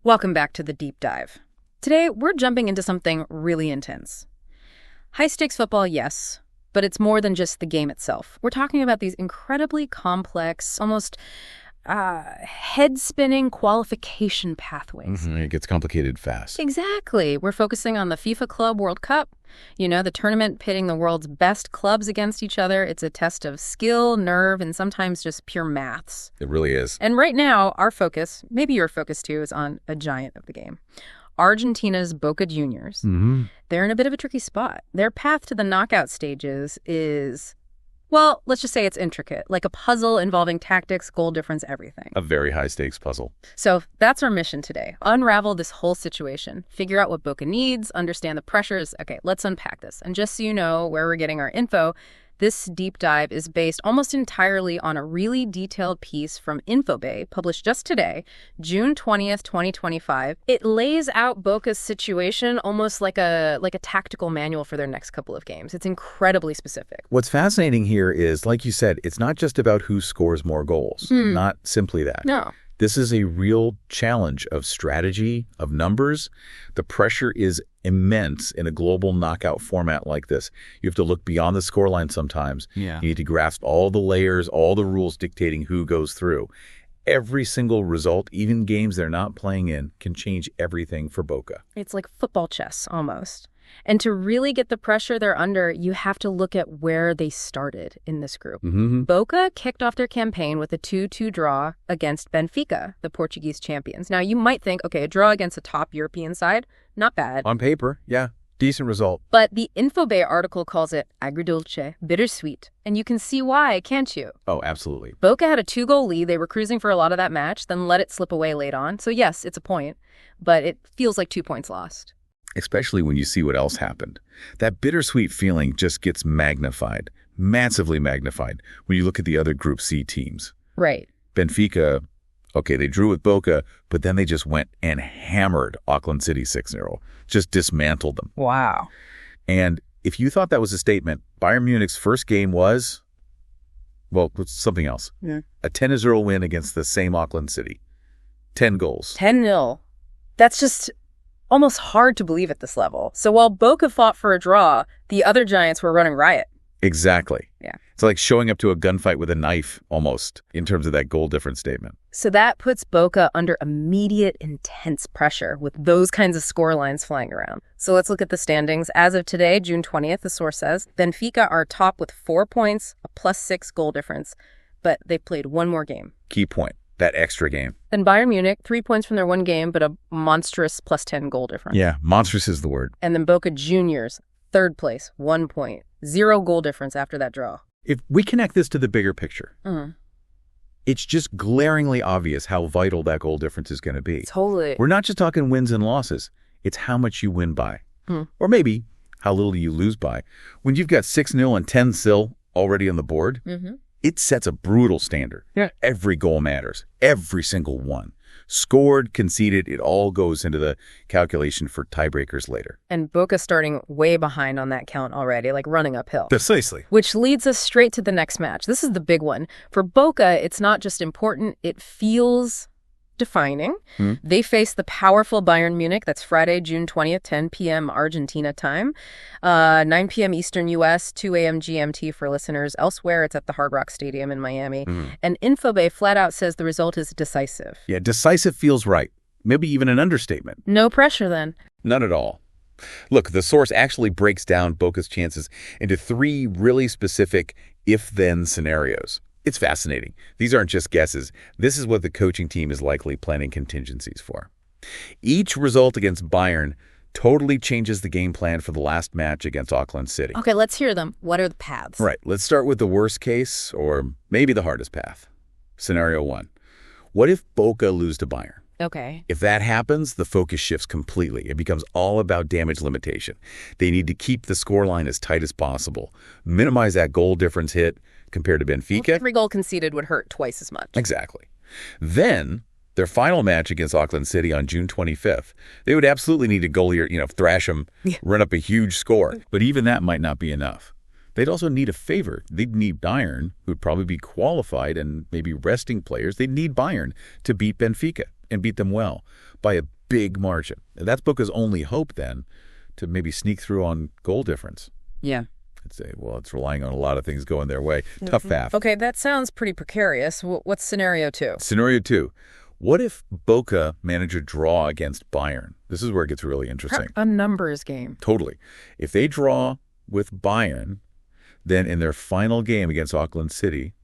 Welcome back to the deep dive. Today, we're jumping into something really intense. High-stakes football, yes, but it's more than just the game itself. We're talking about these incredibly complex, almost head-spinning qualification pathways. It gets complicated fast. Exactly. We're focusing on the FIFA Club World Cup, the tournament pitting the world's best clubs against each other. It's a test of skill, nerve, and sometimes just pure maths. It really is. And right now, our focus, maybe your focus too, is on a giant of the game. Argentina's Boca Juniors. They're in a bit of a tricky spot. Their path to the knockout stages is, well, let's just say it's intricate, like a puzzle involving tactics, goal difference, everything. A very high-stakes puzzle. So that's our mission today. Unravel this whole situation, figure out what Boca needs, understand the pressures. Okay, let's unpack this. And just so you know where we're getting our info, this deep dive is based almost entirely on a really detailed piece from Infobay, published just today, June 20th, 2025. It lays out Boca's situation almost like a tactical manual for their next couple of games. It's incredibly specific. What's fascinating here is, like you said, it's not just about who scores more goals. Not simply that. No. This is a real challenge of strategy, of numbers. The pressure is immense in a global knockout format like this. You have to look beyond the scoreline sometimes. Yeah. You need to grasp all the layers, all the rules dictating who goes through. Every single result, even games they're not playing in, can change everything for Boca. It's like football chess, almost. And to really get the pressure they're under, you have to look at where they started in this group. Boca kicked off their campaign with a 2-2 draw against Benfica, the Portuguese champions. Now, you might think, okay, a draw against a top European side, not bad. On paper, yeah, decent result. But the Infobay article calls it agridulce, bittersweet. And you can see why, can't you? Oh, absolutely. Boca had a 2-goal lead. They were cruising for a lot of that match, then let it slip away late on. So yes, it's a point, but it feels like 2 points lost. Especially when you see what else happened. That bittersweet feeling just gets magnified, massively magnified, when you look at the other Group C teams. Right. Benfica, okay, they drew with Boca, but then they just went and hammered Auckland City 6-0, just dismantled them. Wow. And if you thought that was a statement, Bayern Munich's first game was, well, something else. Yeah. A 10-0 win against the same Auckland City. 10 goals. 10-0. That's just almost hard to believe at this level. So while Boca fought for a draw, the other Giants were running riot. Exactly. Yeah. It's like showing up to a gunfight with a knife, almost, in terms of that goal difference statement. So that puts Boca under immediate, intense pressure with those kinds of score lines flying around. So let's look at the standings. As of today, June 20th, the source says, Benfica are top with 4 points, a +6 goal difference, but they've played one more game. Key point. That extra game. Then Bayern Munich, 3 points from their one game, but a monstrous +10 goal difference. Yeah, monstrous is the word. And then Boca Juniors, 3rd place, 1 point, 0 goal difference after that draw. If we connect this to the bigger picture, it's just glaringly obvious how vital that goal difference is going to be. Totally. We're not just talking wins and losses. It's how much you win by. Or maybe how little you lose by. When you've got 6-0 and 10-0 already on the board, it sets a brutal standard. Yeah. Every goal matters. Every single one. Scored, conceded, it all goes into the calculation for tiebreakers later. And Boca starting way behind on that count already, like running uphill. Precisely. Which leads us straight to the next match. This is the big one. For Boca, it's not just important, it feels defining. They face the powerful Bayern Munich. That's Friday, June 20th, 10 p.m. Argentina time, 9 p.m. Eastern U.S., 2 a.m. GMT for listeners. Elsewhere, it's at the Hard Rock Stadium in Miami. And Infobay flat out says the result is decisive. Yeah, decisive feels right. Maybe even an understatement. No pressure then. None at all. Look, the source actually breaks down Boca's chances into 3 really specific if-then scenarios. It's fascinating. These aren't just guesses. This is what the coaching team is likely planning contingencies for. Each result against Bayern totally changes the game plan for the last match against Auckland City. Okay, let's hear them. What are the paths? Right. Let's start with the worst case, or maybe the hardest path. Scenario 1. What if Boca lose to Bayern? Okay. If that happens, the focus shifts completely. It becomes all about damage limitation. They need to keep the scoreline as tight as possible, minimize that goal difference hit compared to Benfica. Every goal conceded would hurt twice as much. Exactly. Then, their final match against Auckland City on June 25th, they would absolutely need to goalie, thrash them, run up a huge score. But even that might not be enough. They'd also need a favor. They'd need Bayern, who'd probably be qualified and maybe resting players. They'd need Bayern to beat Benfica and beat them well by a big margin. That's Boca's only hope then to maybe sneak through on goal difference. Yeah. I'd say, well, it's relying on a lot of things going their way. Tough path. Okay, that sounds pretty precarious. What's scenario 2? Scenario 2. What if Boca managed a draw against Bayern? This is where it gets really interesting. A numbers game. Totally. If they draw with Bayern, then in their final game against Auckland City,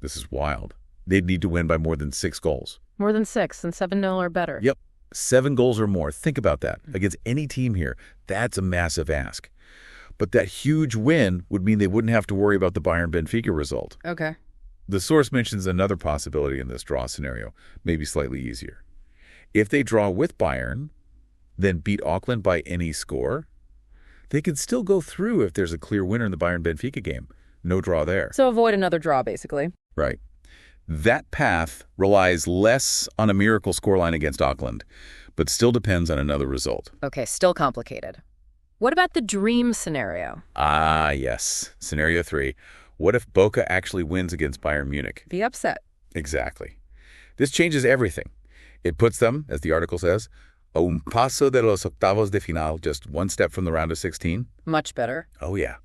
this is wild, they'd need to win by more than 6 goals. More than 6 and 7-0 or better. Yep. 7 goals or more. Think about that. Against any team here, that's a massive ask. But that huge win would mean they wouldn't have to worry about the Bayern-Benfica result. Okay. The source mentions another possibility in this draw scenario, maybe slightly easier. If they draw with Bayern, then beat Auckland by any score, they could still go through if there's a clear winner in the Bayern-Benfica game. No draw there. So avoid another draw, basically. Right. That path relies less on a miracle scoreline against Auckland, but still depends on another result. Okay, still complicated. What about the dream scenario? Ah, yes. Scenario 3. What if Boca actually wins against Bayern Munich? Be upset. Exactly. This changes everything. It puts them, as the article says, a un paso de los octavos de final, just one step from the round of 16. Much better. Oh, yeah.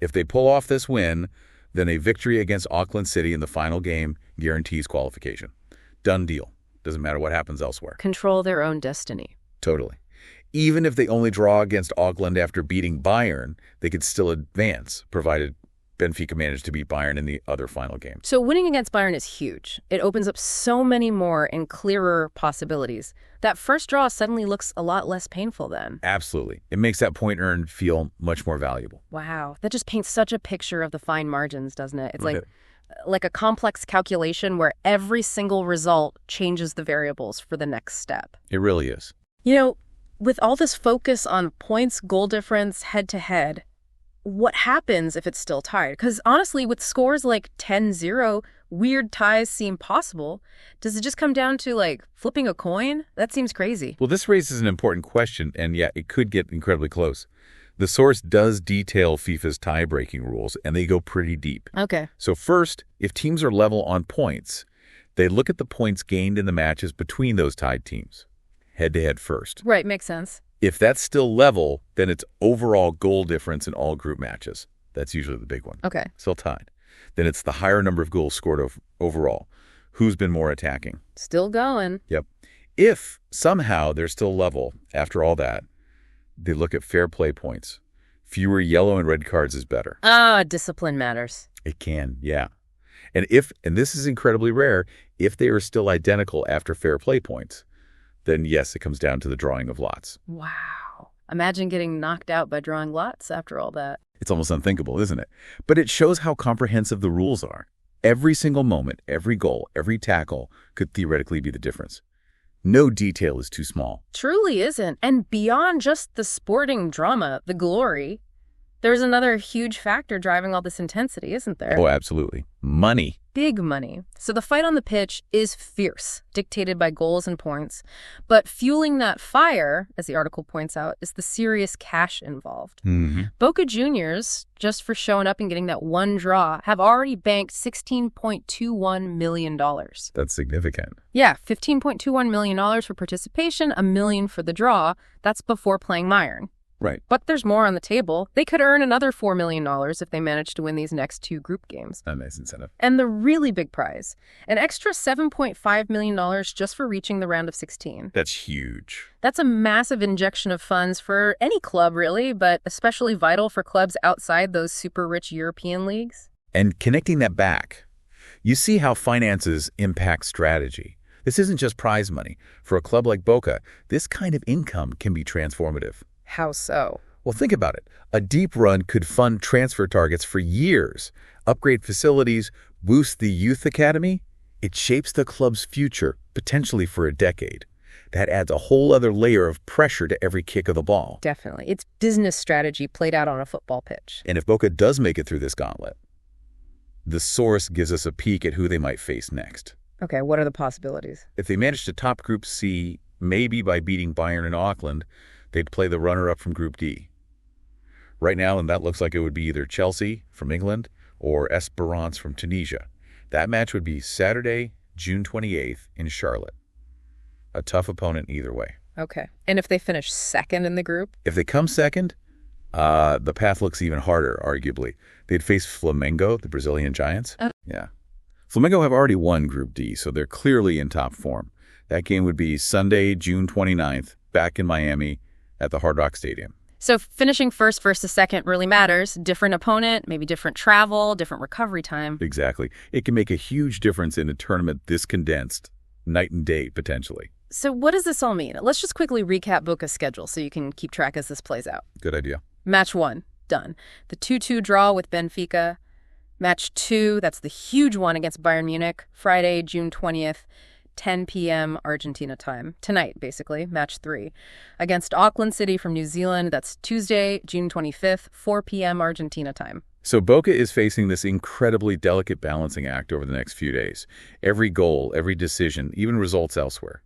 If they pull off this win, then a victory against Auckland City in the final game guarantees qualification. Done deal. Doesn't matter what happens elsewhere. Control their own destiny. Totally. Even if they only draw against Auckland after beating Bayern, they could still advance, provided Benfica managed to beat Bayern in the other final game. So winning against Bayern is huge. It opens up so many more and clearer possibilities. That first draw suddenly looks a lot less painful then. Absolutely. It makes that point earned feel much more valuable. Wow. That just paints such a picture of the fine margins, doesn't it? It's like a complex calculation where every single result changes the variables for the next step. It really is. You know, with all this focus on points, goal difference, head-to-head, what happens if it's still tied? Because honestly, with scores like 10-0, weird ties seem possible. Does it just come down to, like, flipping a coin? That seems crazy. Well, this raises an important question, and yeah, it could get incredibly close. The source does detail FIFA's tie-breaking rules, and they go pretty deep. Okay. So first, if teams are level on points, they look at the points gained in the matches between those tied teams, head-to-head first. Right, makes sense. If that's still level, then it's overall goal difference in all group matches. That's usually the big one. Okay. Still tied. Then it's the higher number of goals scored overall. Who's been more attacking? Still going. Yep. If somehow they're still level after all that, they look at fair play points. Fewer yellow and red cards is better. Discipline matters. It can, yeah. And this is incredibly rare, if they are still identical after fair play points, then yes, it comes down to the drawing of lots. Wow. Imagine getting knocked out by drawing lots after all that. It's almost unthinkable, isn't it? But it shows how comprehensive the rules are. Every single moment, every goal, every tackle could theoretically be the difference. No detail is too small. Truly isn't. And beyond just the sporting drama, the glory, there's another huge factor driving all this intensity, isn't there? Oh, absolutely. Money. Big money. So the fight on the pitch is fierce, dictated by goals and points. But fueling that fire, as the article points out, is the serious cash involved. Mm-hmm. Boca Juniors, just for showing up and getting that one draw, have already banked $16.21 million. That's significant. Yeah, $15.21 million for participation, $1 million for the draw. That's before playing Bayern. Right. But there's more on the table. They could earn another $4 million if they manage to win these next 2 group games. A nice incentive. And the really big prize, an extra $7.5 million just for reaching the round of 16. That's huge. That's a massive injection of funds for any club, really, but especially vital for clubs outside those super rich European leagues. And connecting that back, you see how finances impact strategy. This isn't just prize money. For a club like Boca, this kind of income can be transformative. How so? Well, think about it. A deep run could fund transfer targets for years, upgrade facilities, boost the youth academy. It shapes the club's future, potentially for a decade. That adds a whole other layer of pressure to every kick of the ball. Definitely. It's business strategy played out on a football pitch. And if Boca does make it through this gauntlet, the source gives us a peek at who they might face next. Okay, what are the possibilities? If they manage to top Group C, maybe by beating Bayern and Auckland, they'd play the runner-up from Group D. Right now, and that looks like it would be either Chelsea from England or Esperance from Tunisia. That match would be Saturday, June 28th in Charlotte. A tough opponent either way. Okay. And if they finish second in the group? If they come second, the path looks even harder, arguably. They'd face Flamengo, the Brazilian Giants. Yeah. Flamengo have already won Group D, so they're clearly in top form. That game would be Sunday, June 29th, back in Miami at the Hard Rock Stadium. So finishing first versus second really matters. Different opponent, maybe different travel, different recovery time. Exactly. It can make a huge difference in a tournament this condensed, night and day, potentially. So what does this all mean? Let's just quickly recap Boca's schedule so you can keep track as this plays out. Good idea. Match 1, done. The 2-2 draw with Benfica. Match 2, that's the huge one against Bayern Munich, Friday, June 20th, 10 p.m. Argentina time. Tonight, basically, match 3. Against Auckland City from New Zealand, that's Tuesday, June 25th, 4 p.m. Argentina time. So Boca is facing this incredibly delicate balancing act over the next few days. Every goal, every decision, even results elsewhere.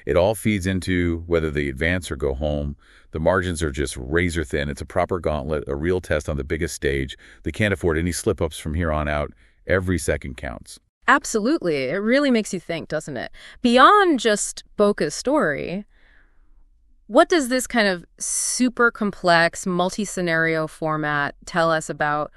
It all feeds into whether they advance or go home. The margins are just razor thin. It's a proper gauntlet, a real test on the biggest stage. They can't afford any slip-ups from here on out. Every second counts. Absolutely. It really makes you think, doesn't it? Beyond just Boca's story, what does this kind of super complex, multi-scenario format tell us about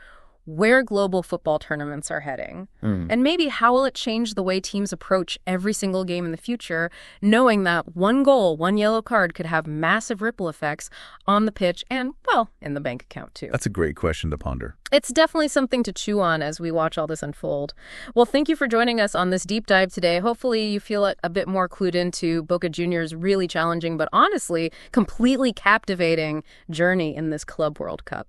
where global football tournaments are heading? And maybe how will it change the way teams approach every single game in the future, knowing that one goal, one yellow card could have massive ripple effects on the pitch and, well, in the bank account too? That's a great question to ponder. It's definitely something to chew on as we watch all this unfold. Well, thank you for joining us on this deep dive today. Hopefully you feel a bit more clued into Boca Juniors' really challenging but honestly completely captivating journey in this Club World Cup.